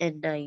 and 9।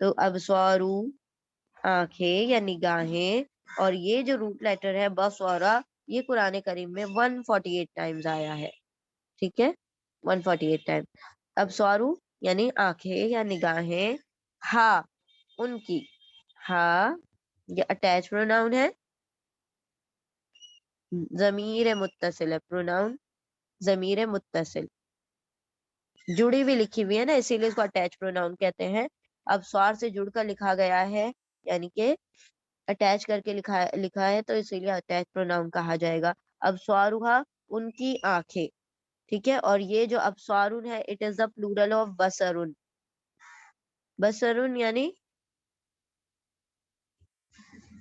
تو ابصارو آنکھیں یا نگاہیں، اور یہ جو روٹ لیٹر ہے بصورا، یہ قرآن کریم میں 148 ٹائمز آیا ہے، ٹھیک ہے، 148 ٹائم۔ ابصارو یعنی آنکھیں یا نگاہیں، ہا ان کی، ہا یہ اٹیچ پروناؤن ہے، ضمیر متصل ہے، پروناؤن ضمیر متصل، جڑی ہوئی لکھی ہوئی ہے نا، اسی لیے اس کو اٹیچ پروناؤن کہتے ہیں۔ ابصار سے جڑ کر لکھا گیا ہے، یعنی کہ اٹیچ کر کے لکھا ہے، تو اسی لیے اٹیچ پروناؤن کہا جائے گا۔ ابصارها ان کی آنکھیں، ٹھیک ہے، اور یہ جو ابصارن ہے it is the plural of بصرن، بصرن یعنی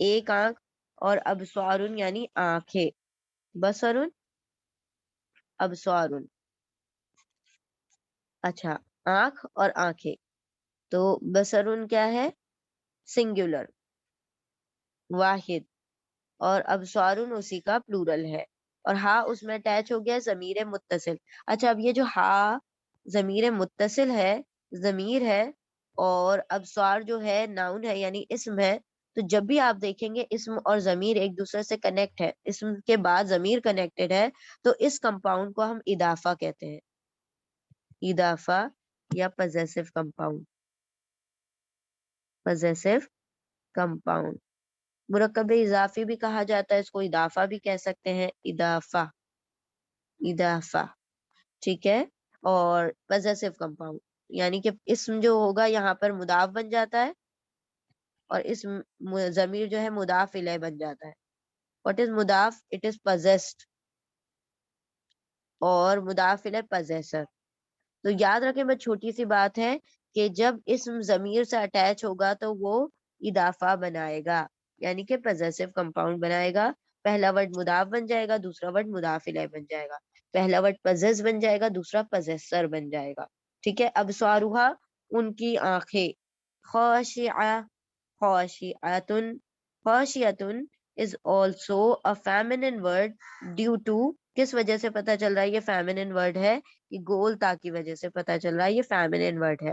ایک آنکھ، اور ابصارن یعنی آنکھیں، بصرن ابصارن، اچھا، آنکھ اور آنکھیں، تو بصرن کیا ہے، سنگولر، واحد، اور ابصارن اسی کا پلورل ہے، اور ہا اس میں اٹیچ ہو گیا ضمیر متصل۔ اچھا، اب یہ جو ہا ضمیر متصل ہے، ضمیر ہے، اور ابصار جو ہے ناؤن ہے یعنی اسم ہے، تو جب بھی آپ دیکھیں گے اسم اور ضمیر ایک دوسرے سے کنیکٹ ہے، اسم کے بعد ضمیر کنیکٹڈ ہے، تو اس کمپاؤنڈ کو ہم اضافہ کہتے ہیں، اضافہ یا پوزیسو کمپاؤنڈ، پوزیسو کمپاؤنڈ، مرکب اضافی بھی کہا جاتا ہے، اس کو اضافہ بھی کہہ سکتے ہیں، اضافہ، اضافہ، ٹھیک ہے، اور پوزیسو کمپاؤنڈ یعنی کہ اسم جو ہوگا یہاں پر مضاف بن جاتا ہے، اور اسم ضمیر جو ہے مضاف الیہ بن جاتا ہے۔ واٹ از مضاف؟ اٹ از possessed، اور مضاف الیہ possessor۔ تو یاد رکھیں، بس چھوٹی سی بات ہے کہ جب اسم ضمیر سے اٹیچ ہوگا تو وہ اضافہ بنائے گا، یعنی کہ پوزیسو کمپاؤنڈ بنائے گا، پہلا ورڈ مضاف بن جائے گا، دوسرا ورڈ مضاف الیہ بن جائے گا، پہلا ورڈ پوزیس بن جائے گا، دوسرا پوزیسر بن جائے گا، ٹھیک ہے۔ ابصارها ان کی آنکھیں، خاشعہ، خاشعۃن، خاشعۃن is also a feminine word due to، کس وجہ سے پتا چل رہا ہے یہ feminine word ہے؟ یہ گولتا کی وجہ سے پتا چل رہا ہے یہ feminine word ہے،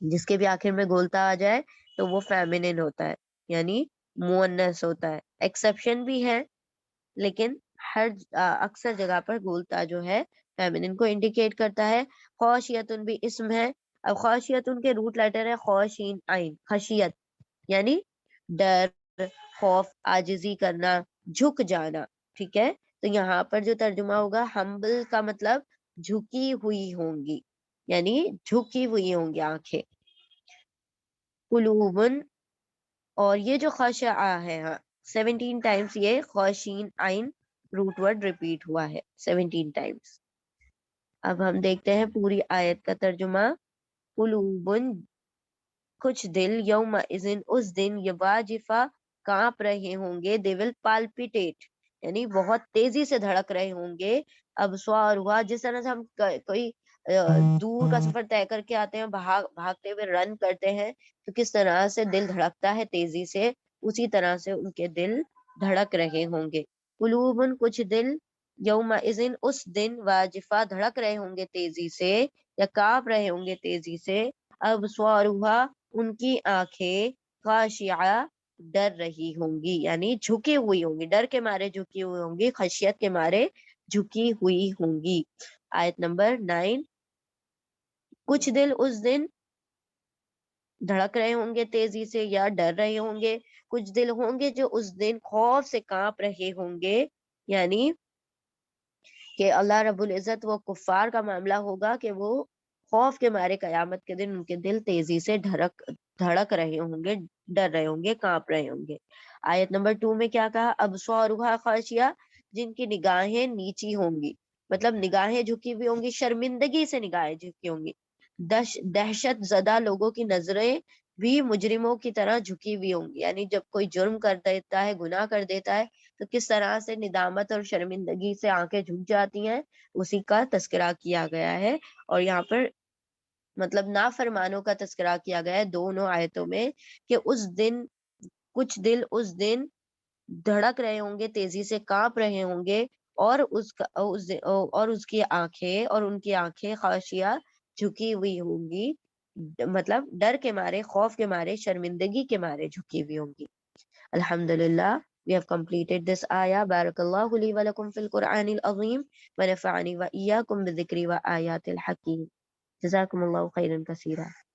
جس کے بھی آخر میں گولتا آ جائے تو وہ feminine ہوتا ہے، یعنی مؤنث ہوتا ہے، ایکسیپشن بھی ہے، لیکن ہر اکثر جگہ پر گولتا جو ہے فیمنن کو انڈیکیٹ کرتا ہے۔ خاشیتن بھی اسم ہے، اب خاشیتن کے روٹ لیٹر ہے خوشین عین، خشیت یعنی ڈر، خوف، عاجزی کرنا، جھک جانا، ٹھیک ہے، تو یہاں پر جو ترجمہ ہوگا ہمبل کا مطلب جھکی ہوئی ہوں گی، یعنی جھکی ہوئی ہوں گی آنکھیں۔ قلوبن، اور یہ جو خشعہ ہے، ہاں 17 ٹائمز یہ خوشین عین روٹ ورڈ ریپیٹ ہوا ہے، 17 ٹائمز۔ اب ہم دیکھتے ہیں پوری آیت کا ترجمہ۔ قلوبن کچھ دل، یوم اذن اس دن، یواجفا کانپ رہے ہوں گے، they will palpitate یعنی بہت تیزی سے دھڑک رہے ہوں گے، ابصارها جس طرح سے ہم کوئی دور کا سفر طے کر کے آتے ہیں، بھاگتے ہوئے رن کرتے ہیں، تو کس طرح سے دل دھڑکتا ہے تیزی سے، اسی طرح سے ان کے دل دھڑک رہے ہوں گے۔ قلوبن کچھ دل، یوم اذن اس دن، واجفہ دھڑک رہے ہوں گے تیزی سے یا کانپ رہے ہوں گے تیزی سے، ابصارها ان کی آنکھیں، خاشعہ ڈر رہی ہوں گی، یعنی جھکی ہوئی ہوں گی، ڈر کے مارے جھکی ہوئی ہوں گی، خشیت کے مارے جھکی ہوئی ہوں گی۔ آیت نمبر 9، کچھ دل اس دن دھڑک رہے ہوں گے تیزی سے یا ڈر رہے ہوں گے، کچھ دل ہوں گے جو اس دن خوف سے کانپ رہے ہوں گے، یعنی کہ اللہ رب العزت وہ کفار کا معاملہ ہوگا کہ وہ خوف کے مارے قیامت کے دن ان کے دل تیزی سے دھڑک رہے ہوں گے، ڈر رہے ہوں گے، کانپ رہے ہوں گے۔ آیت نمبر 2 میں کیا کہا؟ ابصارها خاشعہ جن کی نگاہیں نیچی ہوں گی، مطلب نگاہیں جھکی ہوئی ہوں گی، شرمندگی سے نگاہیں جھکی ہوں گی، دہشت زدہ لوگوں کی نظریں بھی مجرموں کی طرح جھکی ہوئی ہوں گی، یعنی جب کوئی جرم کر دیتا ہے، گناہ کر دیتا ہے، تو کس طرح سے ندامت اور شرمندگی سے آنکھیں جھک جاتی ہیں، اسی کا تذکرہ کیا گیا ہے۔ اور یہاں پر مطلب نافرمانوں کا تذکرہ کیا گیا ہے دونوں آیتوں میں، کہ اس دن کچھ دل اس دن دھڑک رہے ہوں گے تیزی سے، کانپ رہے ہوں گے، اور اس کی آنکھیں، اور ان کی آنکھیں خاشعہ جھکی ہوئی ہوں گی، مطلب ڈر کے مارے، خوف کے مارے، شرمندگی کے مارے جھکی ہوئی ہوں گی۔ الحمدللہ we have completed this ayah. Barakallahu li wa lakum fil Qur'anil azim wa nafa'ani wa iyyakum bi dhikri wa ayatil hakim. Jazakumullahu khairan kaseera.